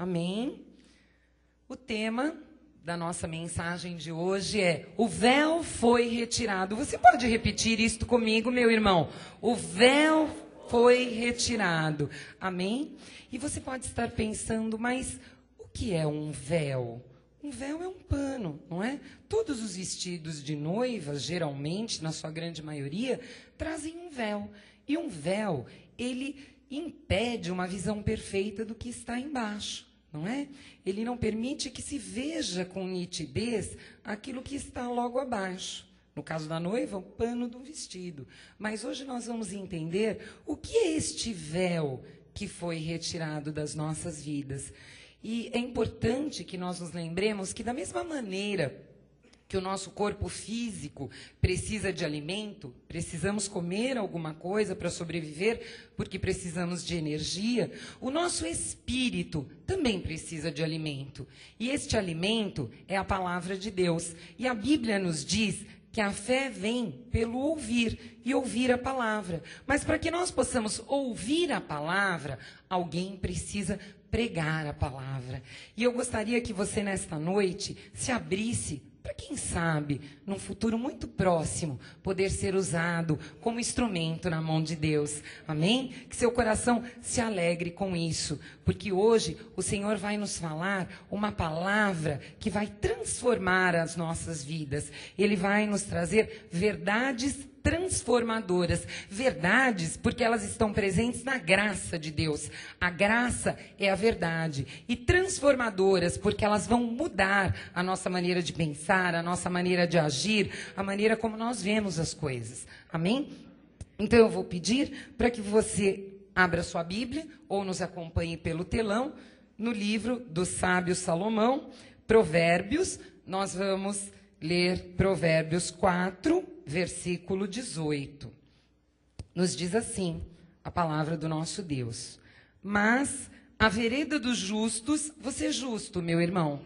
Amém? O tema da nossa mensagem de hoje é: o véu foi retirado. Você pode repetir isto comigo, meu irmão? O véu foi retirado. Amém? E você pode estar pensando, mas o que é um véu? Um véu é um pano, não é? Todos os vestidos de noivas, geralmente, na sua grande maioria, trazem um véu. E um véu, ele impede uma visão perfeita do que está embaixo, não é? Ele não permite que se veja com nitidez aquilo que está logo abaixo. No caso da noiva, o pano do vestido. Mas hoje nós vamos entender o que é este véu que foi retirado das nossas vidas. E é importante que nós nos lembremos que, da mesma maneira que o nosso corpo físico precisa de alimento, precisamos comer alguma coisa para sobreviver, porque precisamos de energia, o nosso espírito também precisa de alimento. E este alimento é a palavra de Deus. E a Bíblia nos diz que a fé vem pelo ouvir, e ouvir a palavra. Mas para que nós possamos ouvir a palavra, alguém precisa pregar a palavra. E eu gostaria que você, nesta noite, se abrisse para, quem sabe, num futuro muito próximo, poder ser usado como instrumento na mão de Deus. Amém? Que seu coração se alegre com isso, porque hoje o Senhor vai nos falar uma palavra que vai transformar as nossas vidas. Ele vai nos trazer verdades transformadoras, verdades porque elas estão presentes na graça de Deus. A graça é a verdade. E transformadoras porque elas vão mudar a nossa maneira de pensar, a nossa maneira de agir, a maneira como nós vemos as coisas. Amém? Então eu vou pedir para que você abra sua Bíblia ou nos acompanhe pelo telão no livro do sábio Salomão, Provérbios. Nós vamos ler Provérbios 4, versículo 18. Nos diz assim a palavra do nosso Deus: mas a vereda dos justos, você é justo, meu irmão?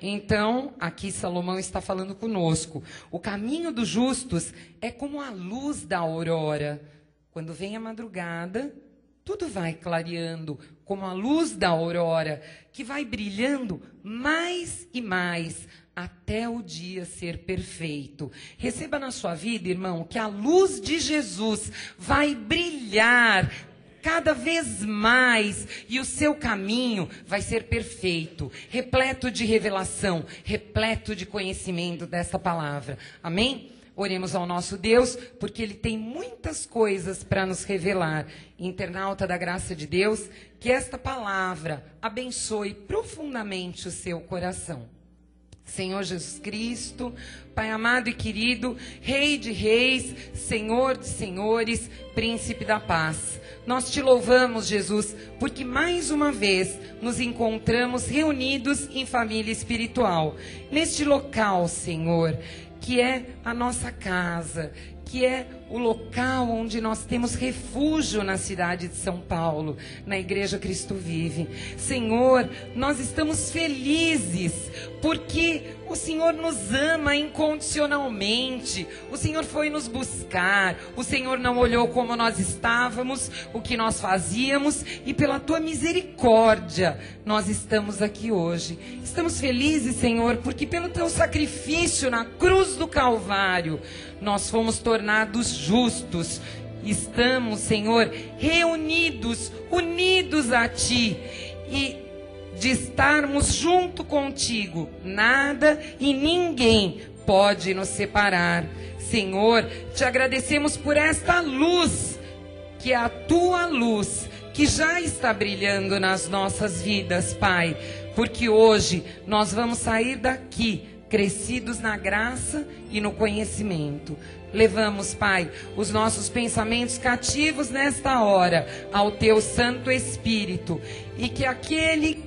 Então, aqui Salomão está falando conosco. O caminho dos justos é como a luz da aurora. Quando vem a madrugada, tudo vai clareando, como a luz da aurora, que vai brilhando mais e mais, até o dia ser perfeito. Receba na sua vida, irmão, que a luz de Jesus vai brilhar cada vez mais, e o seu caminho vai ser perfeito, repleto de revelação, repleto de conhecimento dessa palavra. Amém? Oremos ao nosso Deus, porque Ele tem muitas coisas para nos revelar. Internauta da graça de Deus, que esta palavra abençoe profundamente o seu coração. Senhor Jesus Cristo, Pai amado e querido, Rei de reis, Senhor de senhores, Príncipe da paz. Nós te louvamos, Jesus, porque mais uma vez nos encontramos reunidos em família espiritual. Neste local, Senhor, que é a nossa casa, que é o local onde nós temos refúgio na cidade de São Paulo, na Igreja Cristo Vive. Senhor, nós estamos felizes porque o Senhor nos ama incondicionalmente. O Senhor foi nos buscar. O Senhor não olhou como nós estávamos, o que nós fazíamos, e pela tua misericórdia nós estamos aqui hoje. Estamos felizes, Senhor, porque pelo teu sacrifício na cruz do Calvário nós fomos tornados justos. Estamos, Senhor, reunidos, unidos a Ti, e de estarmos junto contigo, nada e ninguém pode nos separar. Senhor, te agradecemos por esta luz, que é a tua luz, que já está brilhando nas nossas vidas, Pai, porque hoje nós vamos sair daqui crescidos na graça e no conhecimento. Levamos, Pai, os nossos pensamentos cativos nesta hora ao Teu Santo Espírito, e que aquele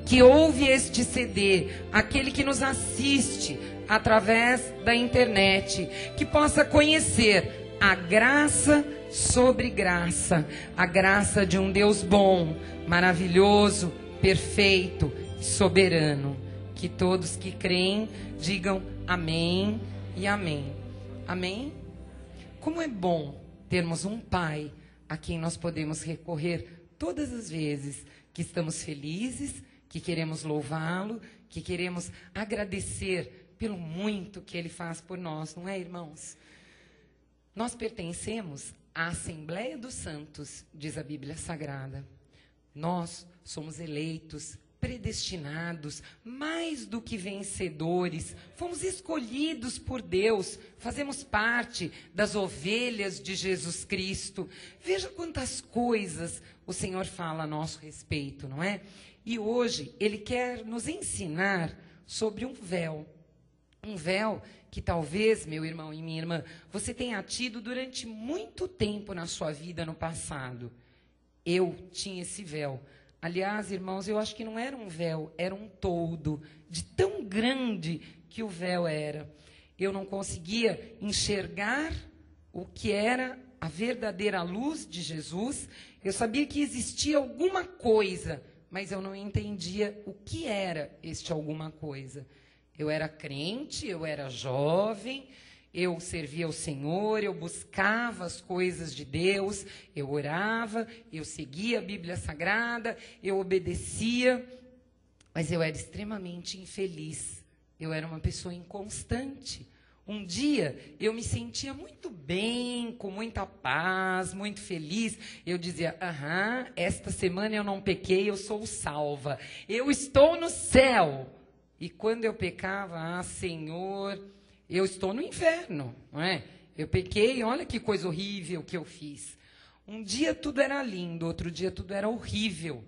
que ouve este CD, aquele que nos assiste através da internet, que possa conhecer a graça sobre graça, a graça de um Deus bom, maravilhoso, perfeito, soberano. Que todos que creem digam amém e amém. Amém? Como é bom termos um Pai a quem nós podemos recorrer todas as vezes que estamos felizes, que queremos louvá-lo, que queremos agradecer pelo muito que ele faz por nós, não é, irmãos? Nós pertencemos à Assembleia dos Santos, diz a Bíblia Sagrada. Nós somos eleitos, predestinados, mais do que vencedores, fomos escolhidos por Deus, fazemos parte das ovelhas de Jesus Cristo. Veja quantas coisas o Senhor fala a nosso respeito, não é? E hoje Ele quer nos ensinar sobre um véu que talvez, meu irmão e minha irmã, você tenha tido durante muito tempo na sua vida no passado. Eu tinha esse véu. Aliás, irmãos, eu acho que não era um véu, era um toldo, de tão grande que o véu era. Eu não conseguia enxergar o que era a verdadeira luz de Jesus. Eu sabia que existia alguma coisa, mas eu não entendia o que era este alguma coisa. Eu era crente, eu era jovem, eu servia ao Senhor, eu buscava as coisas de Deus, eu orava, eu seguia a Bíblia Sagrada, eu obedecia, mas eu era extremamente infeliz. Eu era uma pessoa inconstante. Um dia eu me sentia muito bem, com muita paz, muito feliz. Eu dizia, esta semana eu não pequei, eu sou salva. Eu estou no céu. E quando eu pecava, Senhor, eu estou no inferno, não é? Eu pequei, olha que coisa horrível que eu fiz. Um dia tudo era lindo, outro dia tudo era horrível.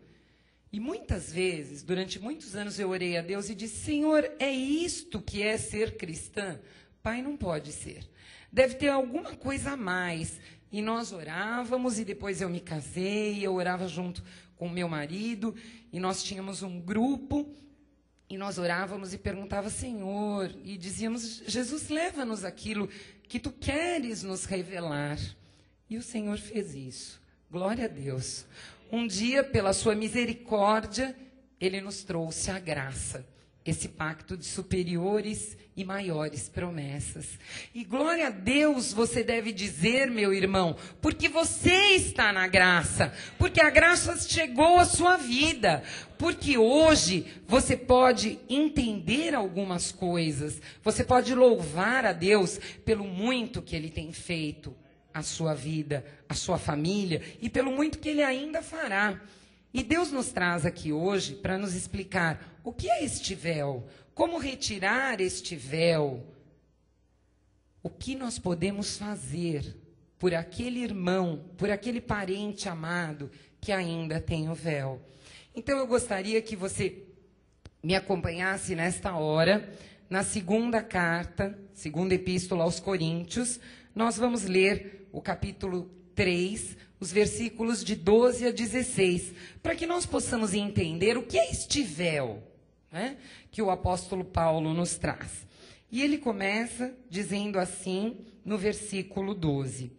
E muitas vezes, durante muitos anos, eu orei a Deus e disse, Senhor, é isto que é ser cristã? Pai, não pode ser. Deve ter alguma coisa a mais. E nós orávamos, e depois eu me casei, eu orava junto com meu marido, e nós tínhamos um grupo, e nós orávamos e perguntava, Senhor, e dizíamos, Jesus, leva-nos aquilo que tu queres nos revelar. E o Senhor fez isso. Glória a Deus. Um dia, pela sua misericórdia, Ele nos trouxe a graça, esse pacto de superiores e maiores promessas. E glória a Deus você deve dizer, meu irmão, porque você está na graça, porque a graça chegou à sua vida, porque hoje você pode entender algumas coisas, você pode louvar a Deus pelo muito que Ele tem feito à sua vida, à sua família e pelo muito que Ele ainda fará. E Deus nos traz aqui hoje para nos explicar o que é este véu, como retirar este véu, o que nós podemos fazer por aquele irmão, por aquele parente amado que ainda tem o véu. Então eu gostaria que você me acompanhasse nesta hora, na segunda carta, segunda epístola aos Coríntios, nós vamos ler o capítulo 3, os versículos de 12 a 16, para que nós possamos entender o que é este véu, né, que o apóstolo Paulo nos traz. E ele começa dizendo assim, no versículo 12,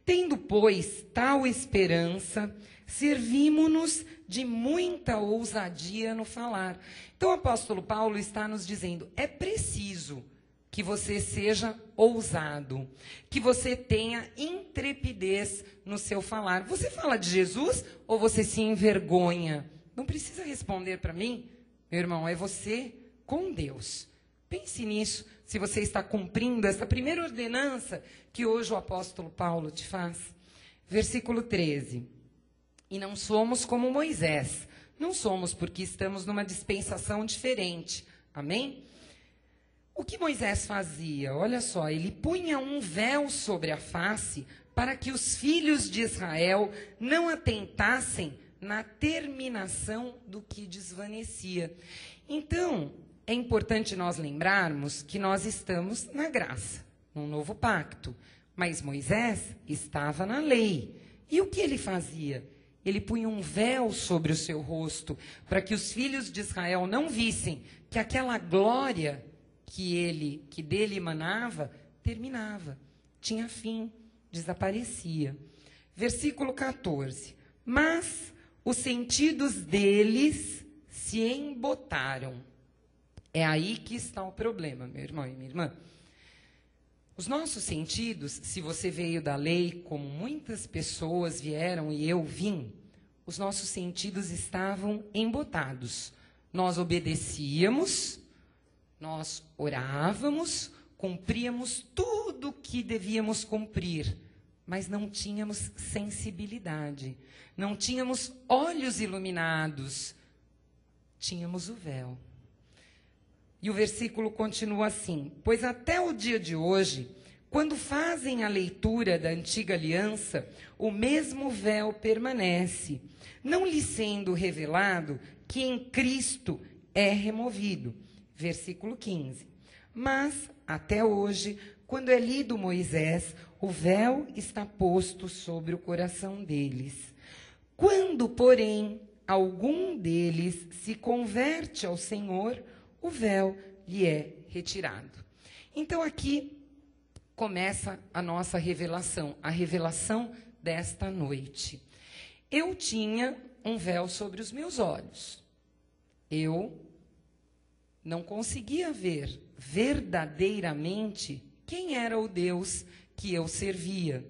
tendo, pois, tal esperança, servimo-nos de muita ousadia no falar. Então o apóstolo Paulo está nos dizendo, é preciso que você seja ousado, que você tenha intrepidez no seu falar. Você fala de Jesus ou você se envergonha? Não precisa responder para mim, meu irmão, é você com Deus. Pense nisso, se você está cumprindo essa primeira ordenança que hoje o apóstolo Paulo te faz. Versículo 13. E não somos como Moisés. Não somos porque estamos numa dispensação diferente. Amém? O que Moisés fazia? Olha só, ele punha um véu sobre a face para que os filhos de Israel não atentassem na terminação do que desvanecia. Então, é importante nós lembrarmos que nós estamos na graça, num novo pacto. Mas Moisés estava na lei. E o que ele fazia? Ele punha um véu sobre o seu rosto para que os filhos de Israel não vissem que aquela glória que dele emanava, terminava, tinha fim, desaparecia. Versículo 14. Mas os sentidos deles se embotaram. É aí que está o problema, meu irmão e minha irmã. Os nossos sentidos, se você veio da lei, como muitas pessoas vieram e eu vim, os nossos sentidos estavam embotados. Nós obedecíamos, nós orávamos, cumpríamos tudo o que devíamos cumprir, mas não tínhamos sensibilidade, não tínhamos olhos iluminados, tínhamos o véu. E o versículo continua assim: pois até o dia de hoje, quando fazem a leitura da antiga aliança, o mesmo véu permanece, não lhe sendo revelado que em Cristo é removido. Versículo 15. Mas, até hoje, quando é lido Moisés, o véu está posto sobre o coração deles. Quando, porém, algum deles se converte ao Senhor, o véu lhe é retirado. Então, aqui começa a nossa revelação, a revelação desta noite. Eu tinha um véu sobre os meus olhos. Eu não conseguia ver verdadeiramente quem era o Deus que eu servia.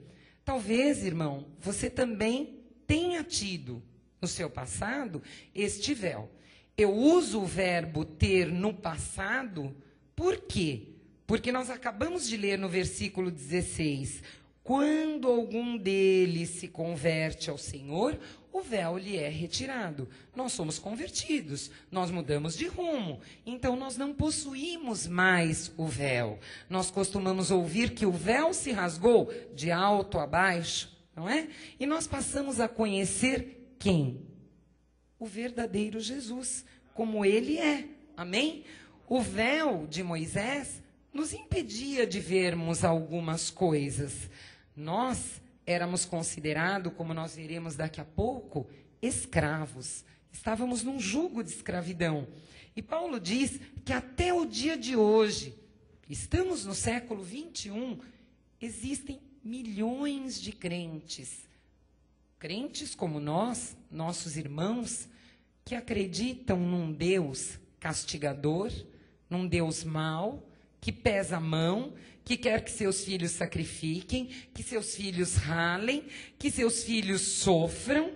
Talvez, irmão, você também tenha tido no seu passado este véu. Eu uso o verbo ter no passado, por quê? Porque nós acabamos de ler no versículo 16, quando algum deles se converte ao Senhor, o véu lhe é retirado. Nós somos convertidos, nós mudamos de rumo, então nós não possuímos mais o véu. Nós costumamos ouvir que o véu se rasgou de alto a baixo, não é? E nós passamos a conhecer quem? O verdadeiro Jesus, como ele é. Amém? O véu de Moisés nos impedia de vermos algumas coisas. Nós éramos considerados, como nós veremos daqui a pouco, escravos. Estávamos num jugo de escravidão. E Paulo diz que até o dia de hoje, estamos no século 21, existem milhões de crentes. Crentes como nós, nossos irmãos, que acreditam num Deus castigador, num Deus mau, que pesa a mão, que quer que seus filhos sacrifiquem, que seus filhos ralem, que seus filhos sofram,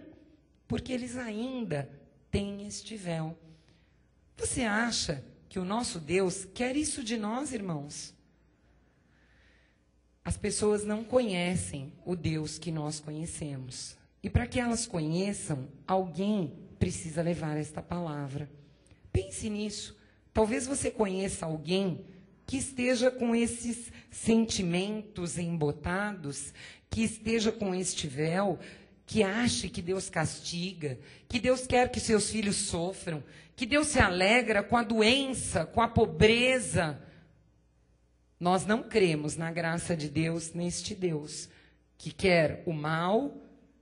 porque eles ainda têm este véu. Você acha que o nosso Deus quer isso de nós, irmãos? As pessoas não conhecem o Deus que nós conhecemos. E para que elas conheçam, alguém precisa levar esta palavra. Pense nisso. Talvez você conheça alguém que esteja com esses sentimentos embotados, que esteja com este véu, que ache que Deus castiga, que Deus quer que seus filhos sofram, que Deus se alegra com a doença, com a pobreza. Nós não cremos na graça de Deus neste Deus, que quer o mal,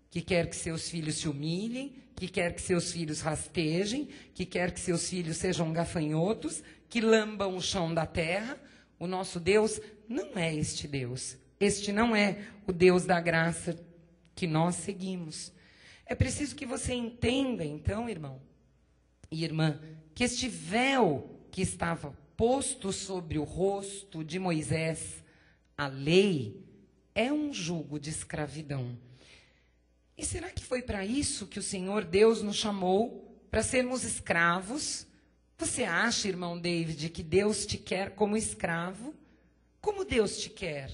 que quer que seus filhos se humilhem, que quer que seus filhos rastejem, que quer que seus filhos sejam gafanhotos, que lambam o chão da terra. O nosso Deus não é este Deus. Este não é o Deus da graça que nós seguimos. É preciso que você entenda, então, irmão e irmã, que este véu que estava posto sobre o rosto de Moisés, a lei, é um jugo de escravidão. E será que foi para isso que o Senhor Deus nos chamou? Para sermos escravos? Você acha, irmão David, que Deus te quer como escravo? Como Deus te quer?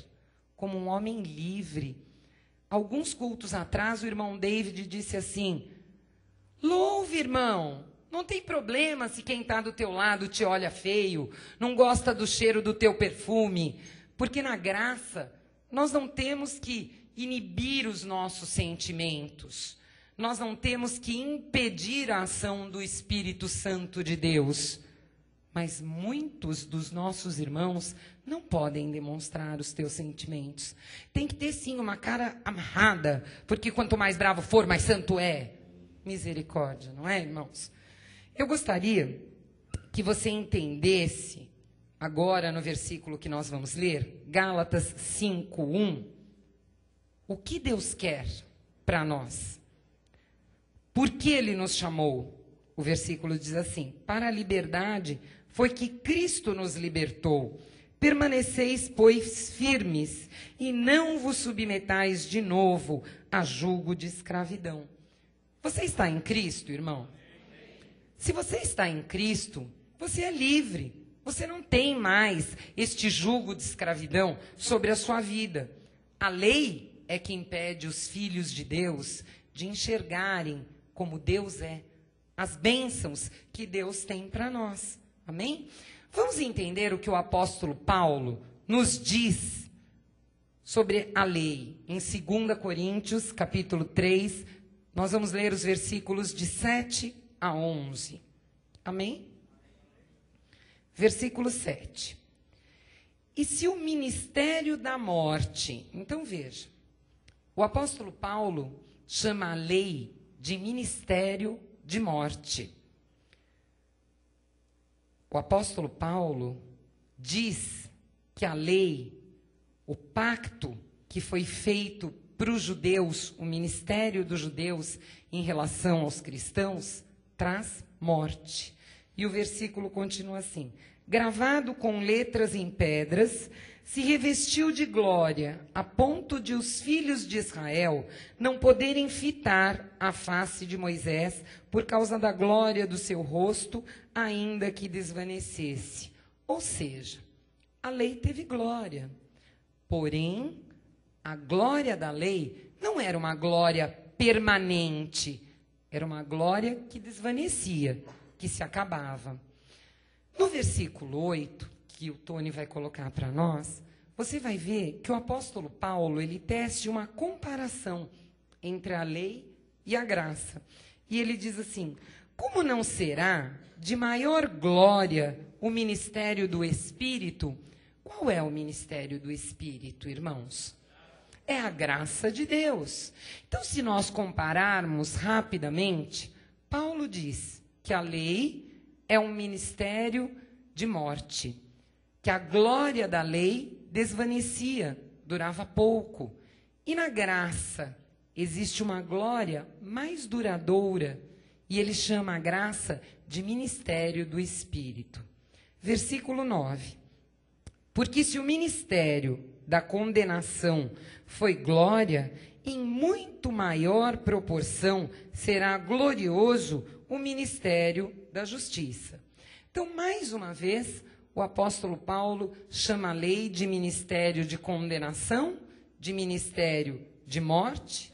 Como um homem livre. Alguns cultos atrás, o irmão David disse assim: louve, irmão, não tem problema se quem está do teu lado te olha feio, não gosta do cheiro do teu perfume, porque na graça nós não temos que inibir os nossos sentimentos. Nós não temos que impedir a ação do Espírito Santo de Deus. Mas muitos dos nossos irmãos não podem demonstrar os teus sentimentos. Tem que ter, sim, uma cara amarrada, porque quanto mais bravo for, mais santo é. Misericórdia, não é, irmãos? Eu gostaria que você entendesse, agora no versículo que nós vamos ler, Gálatas 5:1, o que Deus quer para nós. Por que ele nos chamou? O versículo diz assim: para a liberdade foi que Cristo nos libertou. Permaneceis, pois, firmes, e não vos submetais de novo a jugo de escravidão. Você está em Cristo, irmão? Se você está em Cristo, você é livre. Você não tem mais este jugo de escravidão sobre a sua vida. A lei é que impede os filhos de Deus de enxergarem como Deus é, as bênçãos que Deus tem para nós. Amém? Vamos entender o que o apóstolo Paulo nos diz sobre a lei. Em 2 Coríntios, capítulo 3, nós vamos ler os versículos de 7 a 11. Amém? Versículo 7. E se o ministério da morte... Então veja, o apóstolo Paulo chama a lei de ministério de morte. O apóstolo Paulo diz que a lei, o pacto que foi feito para os judeus, o ministério dos judeus em relação aos cristãos, traz morte. E o versículo continua assim: gravado com letras em pedras, se revestiu de glória, a ponto de os filhos de Israel não poderem fitar a face de Moisés por causa da glória do seu rosto, ainda que desvanecesse. Ou seja, a lei teve glória. Porém, a glória da lei não era uma glória permanente, era uma glória que desvanecia, que se acabava. No versículo 8, que o Tony vai colocar para nós, você vai ver que o apóstolo Paulo, ele tece uma comparação entre a lei e a graça. E ele diz assim: como não será de maior glória o ministério do Espírito? Qual é o ministério do Espírito, irmãos? É a graça de Deus. Então, se nós compararmos rapidamente, Paulo diz que a lei é um ministério de morte, que a glória da lei desvanecia, durava pouco. E na graça existe uma glória mais duradoura, e ele chama a graça de ministério do Espírito. Versículo 9. Porque se o ministério da condenação foi glória, em muito maior proporção será glorioso o ministério da justiça. Então, mais uma vez, o apóstolo Paulo chama a lei de ministério de condenação, de ministério de morte.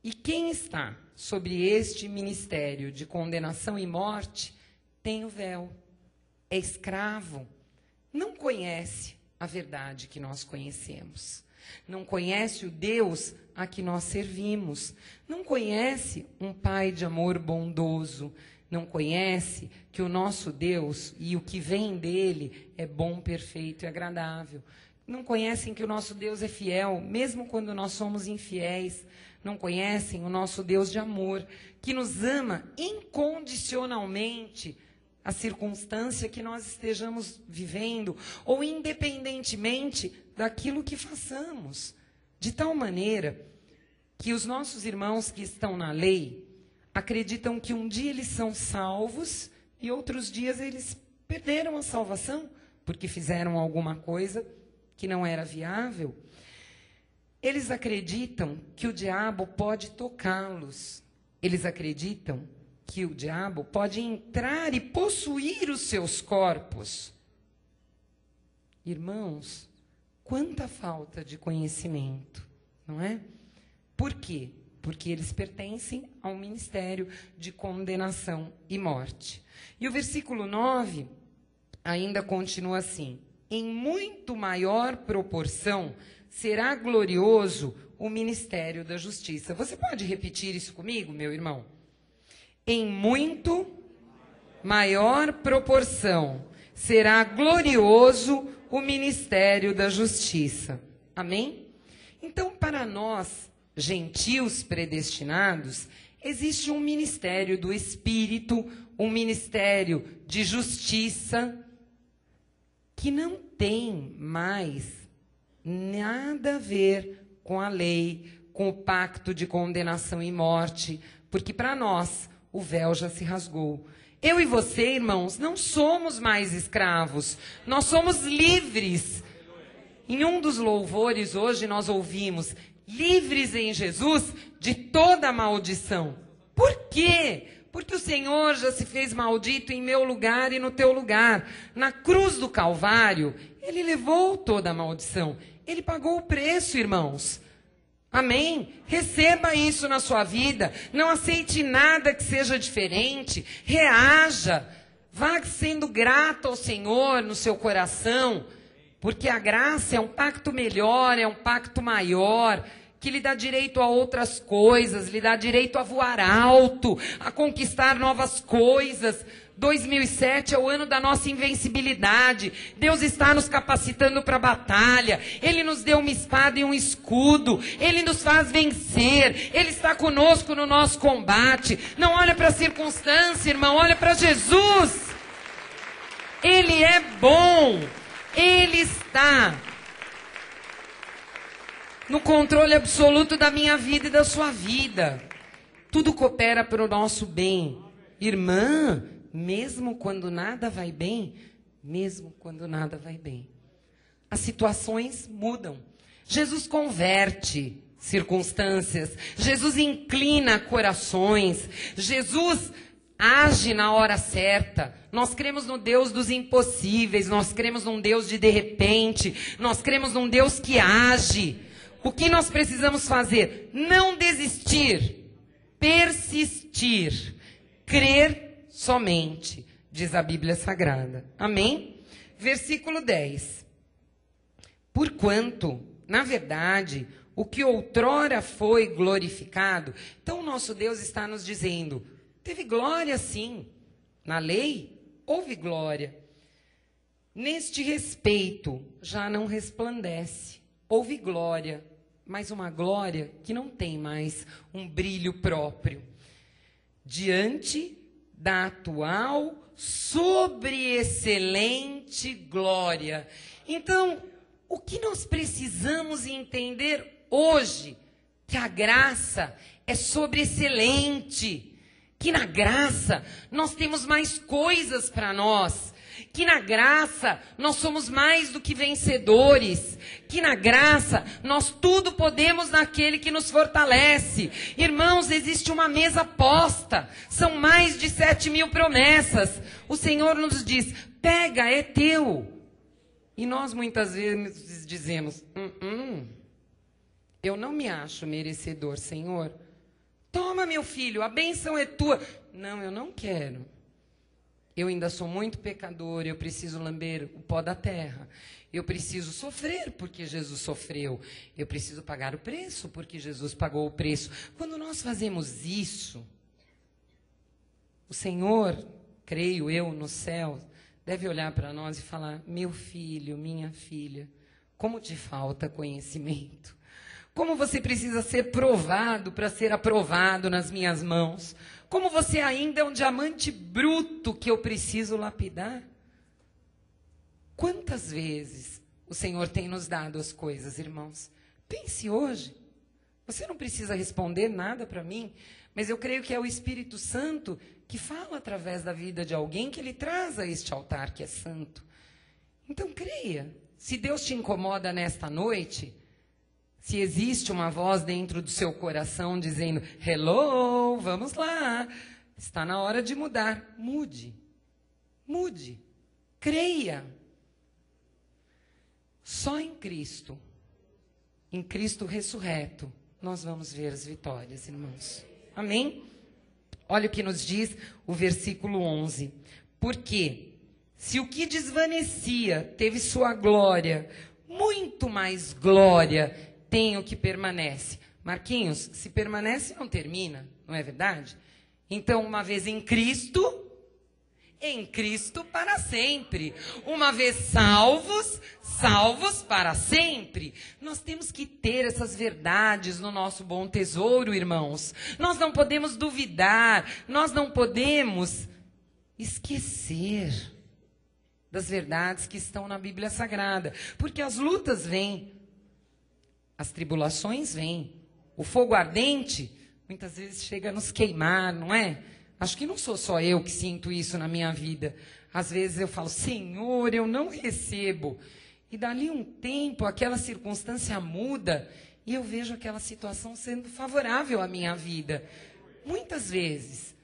E quem está sobre este ministério de condenação e morte tem o véu, é escravo, não conhece a verdade que nós conhecemos, não conhece o Deus a que nós servimos, não conhece um Pai de amor bondoso, não conhece que o nosso Deus e o que vem dele é bom, perfeito e agradável. Não conhecem que o nosso Deus é fiel, mesmo quando nós somos infiéis. Não conhecem o nosso Deus de amor, que nos ama incondicionalmente, a circunstância que nós estejamos vivendo, ou independentemente daquilo que façamos. De tal maneira que os nossos irmãos que estão na lei acreditam que um dia eles são salvos e outros dias eles perderam a salvação porque fizeram alguma coisa que não era viável. Eles acreditam que o diabo pode tocá-los. Eles acreditam que o diabo pode entrar e possuir os seus corpos. Irmãos, quanta falta de conhecimento, não é? Por quê? Porque eles pertencem ao ministério de condenação e morte. E o versículo 9 ainda continua assim: em muito maior proporção será glorioso o ministério da justiça. Você pode repetir isso comigo, meu irmão? Em muito maior proporção será glorioso o ministério da justiça. Amém? Então, para nós, gentios predestinados, existe um ministério do Espírito, um ministério de justiça, que não tem mais nada a ver com a lei, com o pacto de condenação e morte, porque para nós o véu já se rasgou. Eu e você, irmãos, não somos mais escravos, nós somos livres. Em um dos louvores hoje nós ouvimos: livres em Jesus de toda maldição. Por quê? Porque o Senhor já se fez maldito em meu lugar e no teu lugar. Na cruz do Calvário, Ele levou toda a maldição. Ele pagou o preço, irmãos. Amém? Receba isso na sua vida. Não aceite nada que seja diferente. Reaja. Vá sendo grato ao Senhor no seu coração. Porque a graça é um pacto melhor, é um pacto maior, que lhe dá direito a outras coisas, lhe dá direito a voar alto, a conquistar novas coisas. 2007 é o ano da nossa invencibilidade. Deus está nos capacitando para a batalha. Ele nos deu uma espada e um escudo. Ele nos faz vencer. Ele está conosco no nosso combate. Não olha para a circunstância, irmão. Olha para Jesus. Ele é bom. Ele está no controle absoluto da minha vida e da sua vida. Tudo coopera para o nosso bem. Irmã, mesmo quando nada vai bem, mesmo quando nada vai bem, as situações mudam. Jesus converte circunstâncias. Jesus inclina corações. Jesus age na hora certa. Nós cremos no Deus dos impossíveis. Nós cremos num Deus de repente. Nós cremos num Deus que age. O que nós precisamos fazer? Não desistir. Persistir. Crer somente, diz a Bíblia Sagrada. Amém? Versículo 10. Porquanto, na verdade, o que outrora foi glorificado. Então o nosso Deus está nos dizendo, teve glória sim. Na lei, houve glória. Neste respeito, já não resplandece. Houve glória, mas uma glória que não tem mais um brilho próprio. Diante da atual sobreexcelente glória. Então, o que nós precisamos entender hoje? Que a graça é sobreexcelente. Que na graça nós temos mais coisas para nós. Que na graça nós somos mais do que vencedores. Que na graça nós tudo podemos naquele que nos fortalece. Irmãos, existe uma mesa posta. São mais de 7.000 promessas. O Senhor nos diz, pega, é teu. E nós muitas vezes dizemos, eu não me acho merecedor, Senhor. Toma, meu filho, a bênção é tua. Não, eu não quero. Eu ainda sou muito pecador, eu preciso lamber o pó da terra. Eu preciso sofrer porque Jesus sofreu. Eu preciso pagar o preço porque Jesus pagou o preço. Quando nós fazemos isso, o Senhor, creio eu, no céu, deve olhar para nós e falar, meu filho, minha filha, como te falta conhecimento. Como você precisa ser provado para ser aprovado nas minhas mãos. Como você ainda é um diamante bruto que eu preciso lapidar. Quantas vezes o Senhor tem nos dado as coisas, irmãos? Pense hoje. Você não precisa responder nada para mim, mas eu creio que é o Espírito Santo que fala através da vida de alguém que ele traz a este altar que é santo. Então creia. Se Deus te incomoda nesta noite, se existe uma voz dentro do seu coração dizendo, hello, vamos lá, está na hora de mudar. Mude, mude, creia. Só em Cristo ressurreto, nós vamos ver as vitórias, irmãos. Amém? Olha o que nos diz o versículo 11. Porque se o que desvanecia teve sua glória, muito mais glória tem o que permanece. Marquinhos, se permanece não termina, não é verdade? Então, uma vez em Cristo para sempre. Uma vez salvos, salvos para sempre. Nós temos que ter essas verdades no nosso bom tesouro, irmãos. Nós não podemos duvidar, nós não podemos esquecer das verdades que estão na Bíblia Sagrada. Porque as lutas vêm. As tribulações vêm. O fogo ardente, muitas vezes chega a nos queimar, não é? Acho que não sou só eu que sinto isso na minha vida. Às vezes eu falo, Senhor, eu não recebo. E dali um tempo, aquela circunstância muda e eu vejo aquela situação sendo favorável à minha vida. muitas vezes,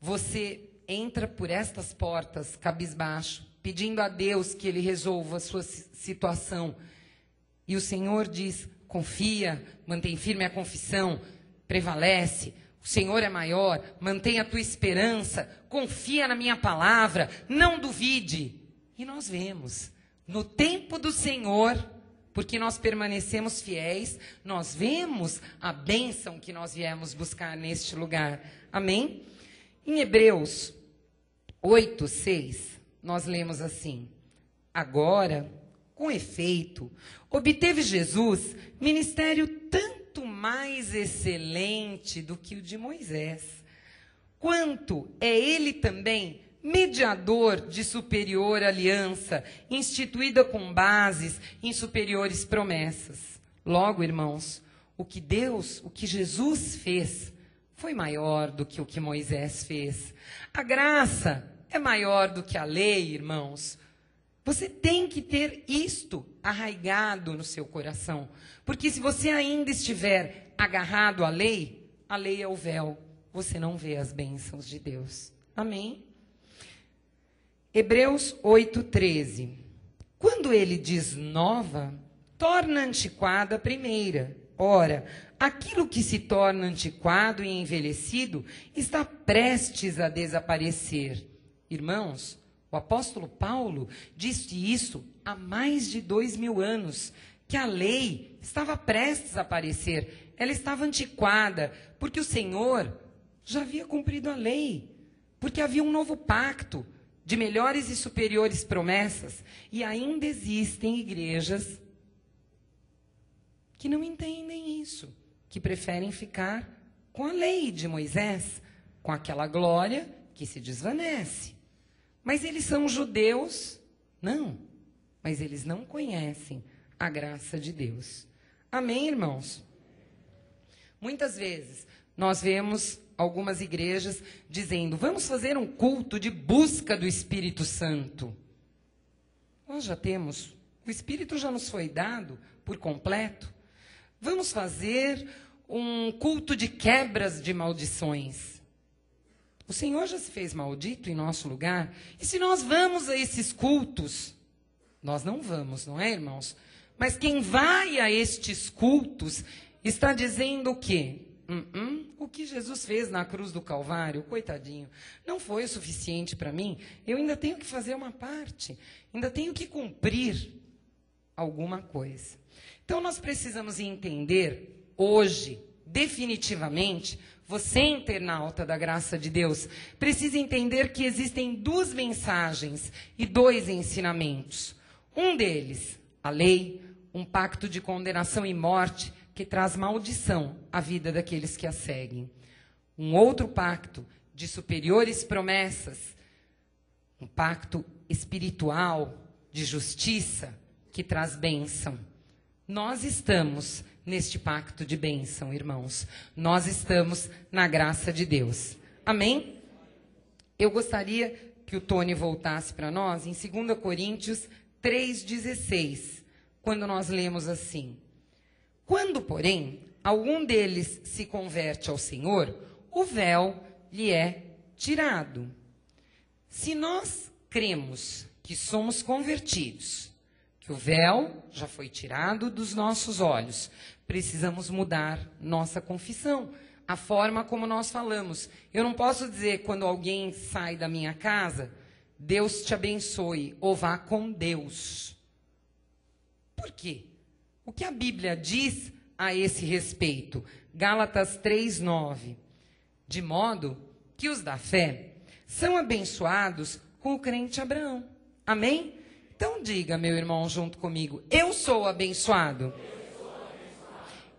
você entra por estas portas cabisbaixo, pedindo a Deus que Ele resolva a sua situação. E o Senhor diz, confia, mantém firme a confissão, prevalece, o Senhor é maior, mantenha a tua esperança, confia na minha palavra, não duvide. E nós vemos, no tempo do Senhor, porque nós permanecemos fiéis, nós vemos a bênção que nós viemos buscar neste lugar. Amém? Em Hebreus 8:6, nós lemos assim: agora, com efeito, obteve Jesus ministério tanto mais excelente do que o de Moisés, quanto é ele também mediador de superior aliança, instituída com bases em superiores promessas. Logo, irmãos, o que Jesus fez, foi maior do que o que Moisés fez. A graça é maior do que a lei, irmãos. Você tem que ter isto arraigado no seu coração. Porque se você ainda estiver agarrado à lei é o véu. Você não vê as bênçãos de Deus. Amém? Hebreus 8:13. Quando ele diz nova, torna antiquada a primeira. Ora, aquilo que se torna antiquado e envelhecido está prestes a desaparecer. Irmãos, o apóstolo Paulo disse isso há mais de 2000 anos, que a lei estava prestes a aparecer, ela estava antiquada, porque o Senhor já havia cumprido a lei, porque havia um novo pacto de melhores e superiores promessas, e ainda existem igrejas que não entendem isso, que preferem ficar com a lei de Moisés, com aquela glória que se desvanece. Mas eles são judeus? Não. Mas eles não conhecem a graça de Deus. Amém, irmãos? Muitas vezes nós vemos algumas igrejas dizendo, vamos fazer um culto de busca do Espírito Santo. Nós já temos, o Espírito já nos foi dado por completo. Vamos fazer um culto de quebras de maldições. O Senhor já se fez maldito em nosso lugar. E se nós vamos a esses cultos, nós não vamos, não é, irmãos? Mas quem vai a estes cultos está dizendo o quê? O que Jesus fez na cruz do Calvário, coitadinho, não foi o suficiente para mim. Eu ainda tenho que fazer uma parte, ainda tenho que cumprir alguma coisa. Então nós precisamos entender hoje, definitivamente, você internauta da graça de Deus, precisa entender que existem duas mensagens e dois ensinamentos. Um deles, a lei, um pacto de condenação e morte que traz maldição à vida daqueles que a seguem. Um outro pacto de superiores promessas, um pacto espiritual de justiça que traz bênção. Nós estamos neste pacto de bênção, irmãos. Nós estamos na graça de Deus. Amém? Eu gostaria que o Tony voltasse para nós em 2 Coríntios 3,16, quando nós lemos assim: quando, porém, algum deles se converte ao Senhor, o véu lhe é tirado. Se nós cremos que somos convertidos, que o véu já foi tirado dos nossos olhos, precisamos mudar nossa confissão, a forma como nós falamos. Eu não posso dizer, quando alguém sai da minha casa, Deus te abençoe, ou vá com Deus. Por quê? O que a Bíblia diz a esse respeito? Gálatas 3:9. De modo que os da fé são abençoados com o crente Abraão. Amém? Então diga, meu irmão, junto comigo: eu sou abençoado.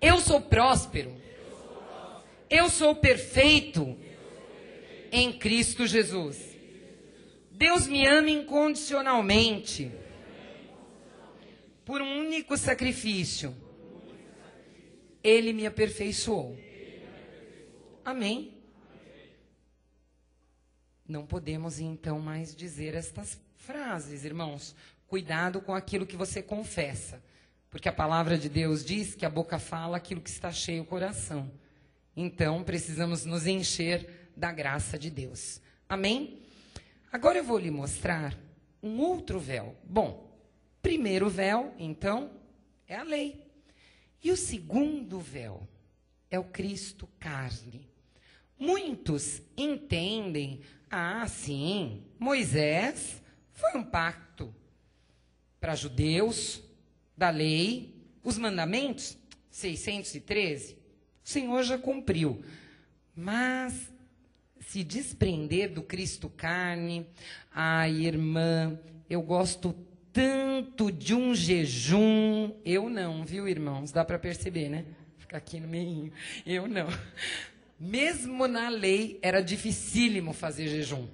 Eu sou próspero. Eu sou perfeito em Cristo Jesus. Deus me ama incondicionalmente por um único sacrifício. Ele me aperfeiçoou. Amém? Não podemos então mais dizer estas frases, irmãos. Cuidado com aquilo que você confessa. Porque a palavra de Deus diz que a boca fala aquilo que está cheio o coração. Então, precisamos nos encher da graça de Deus. Amém? Agora eu vou lhe mostrar um outro véu. Bom, primeiro véu, então, é a lei. E o segundo véu é o Cristo carne. Muitos entendem, sim, Moisés foi um pacto para judeus, da lei, os mandamentos, 613, o Senhor já cumpriu. Mas se desprender do Cristo carne, irmã, eu gosto tanto de um jejum, eu não, viu, irmãos? Dá para perceber, né? Fica aqui no meio, eu não. Mesmo na lei, era dificílimo fazer jejum.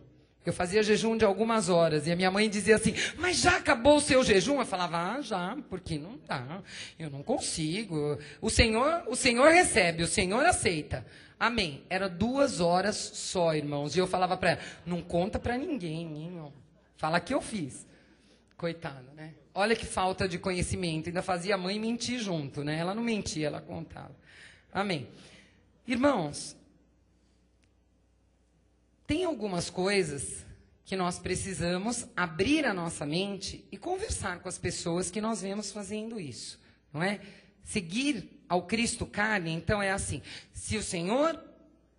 Eu fazia jejum de algumas horas, e a minha mãe dizia assim, mas já acabou o seu jejum? Eu falava, já, porque não dá, eu não consigo. O Senhor recebe, o Senhor aceita. Amém. Era 2 horas só, irmãos. E eu falava para ela, não conta para ninguém, irmão. Fala que eu fiz. Coitada, né? Olha que falta de conhecimento. Ainda fazia a mãe mentir junto, né? Ela não mentia, ela contava. Amém. Irmãos, tem algumas coisas que nós precisamos abrir a nossa mente e conversar com as pessoas que nós vemos fazendo isso, não é? Seguir ao Cristo carne, então é assim, se o Senhor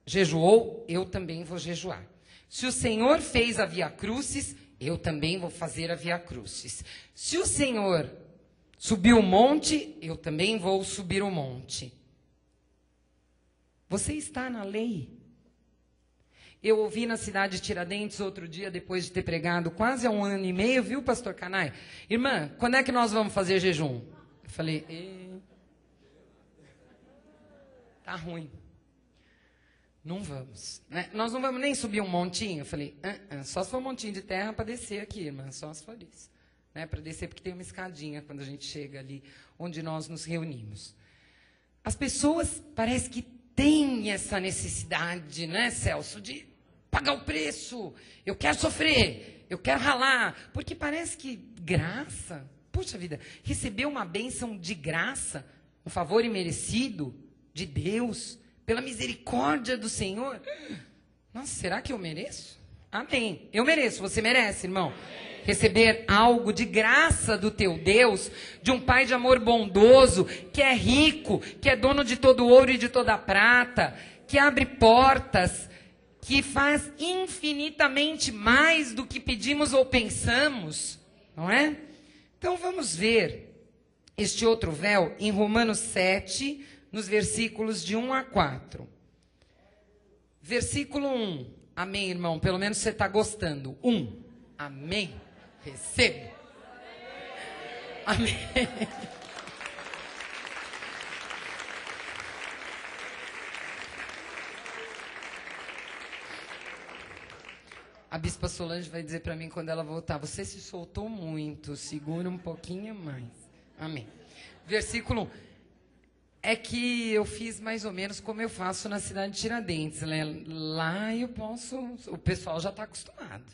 jejuou, eu também vou jejuar. Se o Senhor fez a Via Crucis, eu também vou fazer a Via Crucis. Se o Senhor subiu o monte, eu também vou subir o monte. Você está na lei. Eu ouvi na cidade de Tiradentes outro dia, depois de ter pregado quase há 1 ano e meio, viu, pastor Canai? Irmã, quando é que nós vamos fazer jejum? Eu falei, tá ruim. Não vamos. Né? Nós não vamos nem subir um montinho? Eu falei, só se for um montinho de terra para descer aqui, irmã, só se for isso. Né? Para descer, porque tem uma escadinha quando a gente chega ali, onde nós nos reunimos. As pessoas parece que têm essa necessidade, né, Celso, de pagar o preço. Eu quero sofrer, eu quero ralar. Porque parece que graça, puxa vida, receber uma bênção de graça, um favor imerecido de Deus, pela misericórdia do Senhor. Nossa, será que eu mereço? Amém. Eu mereço, você merece, irmão. Receber algo de graça do teu Deus, de um Pai de amor bondoso, que é rico, que é dono de todo ouro e de toda prata, que abre portas, que faz infinitamente mais do que pedimos ou pensamos, não é? Então vamos ver este outro véu em Romanos 7, nos versículos de 1 a 4. Versículo 1. Amém, irmão? Pelo menos você está gostando. 1. Amém. Recebo. Amém. A bispa Solange vai dizer para mim quando ela voltar, você se soltou muito, segura um pouquinho mais. Amém. Versículo 1. É que eu fiz mais ou menos como eu faço na cidade de Tiradentes. Né? Lá eu posso, o pessoal já está acostumado.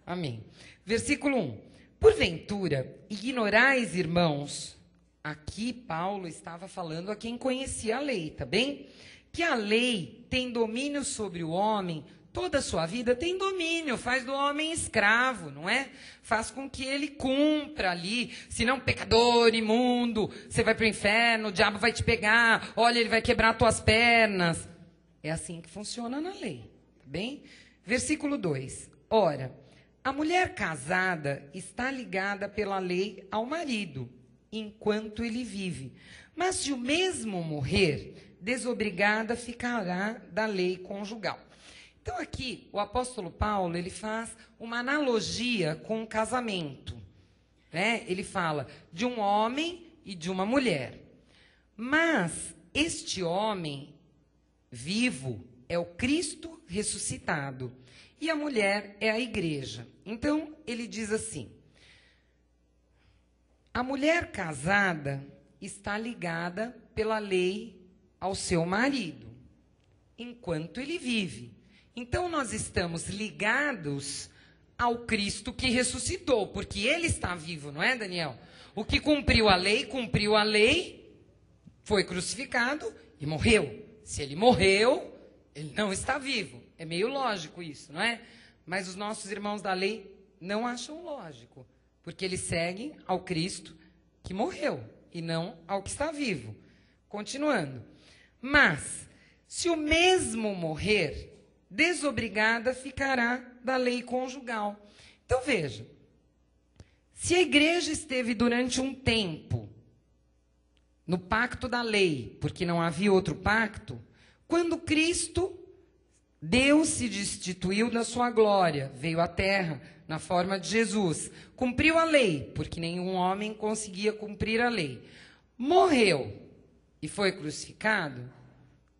Amém. Versículo 1. Porventura, ignorais, irmãos, aqui Paulo estava falando a quem conhecia a lei, tá bem? Que a lei tem domínio sobre o homem, toda a sua vida tem domínio, faz do homem escravo, não é? Faz com que ele cumpra ali, senão pecador, imundo, você vai para o inferno, o diabo vai te pegar, olha, ele vai quebrar tuas pernas. É assim que funciona na lei, tá bem? Versículo 2. Ora, a mulher casada está ligada pela lei ao marido, enquanto ele vive. Mas se o mesmo morrer, desobrigada ficará da lei conjugal. Então aqui, o apóstolo Paulo, ele faz uma analogia com o casamento. Né? Ele fala de um homem e de uma mulher. Mas este homem vivo é o Cristo ressuscitado. E a mulher é a igreja. Então, ele diz assim, a mulher casada está ligada pela lei ao seu marido, enquanto ele vive. Então, nós estamos ligados ao Cristo que ressuscitou, porque ele está vivo, não é, Daniel? O que cumpriu a lei, foi crucificado e morreu. Se ele morreu, ele não está vivo. É meio lógico isso, não é? Mas os nossos irmãos da lei não acham lógico, porque eles seguem ao Cristo que morreu e não ao que está vivo. Continuando. Mas, se o mesmo morrer, desobrigada ficará da lei conjugal. Então veja, se a igreja esteve durante um tempo no pacto da lei, porque não havia outro pacto, quando Cristo, Deus se destituiu da sua glória, veio à terra na forma de Jesus, cumpriu a lei, porque nenhum homem conseguia cumprir a lei, morreu e foi crucificado,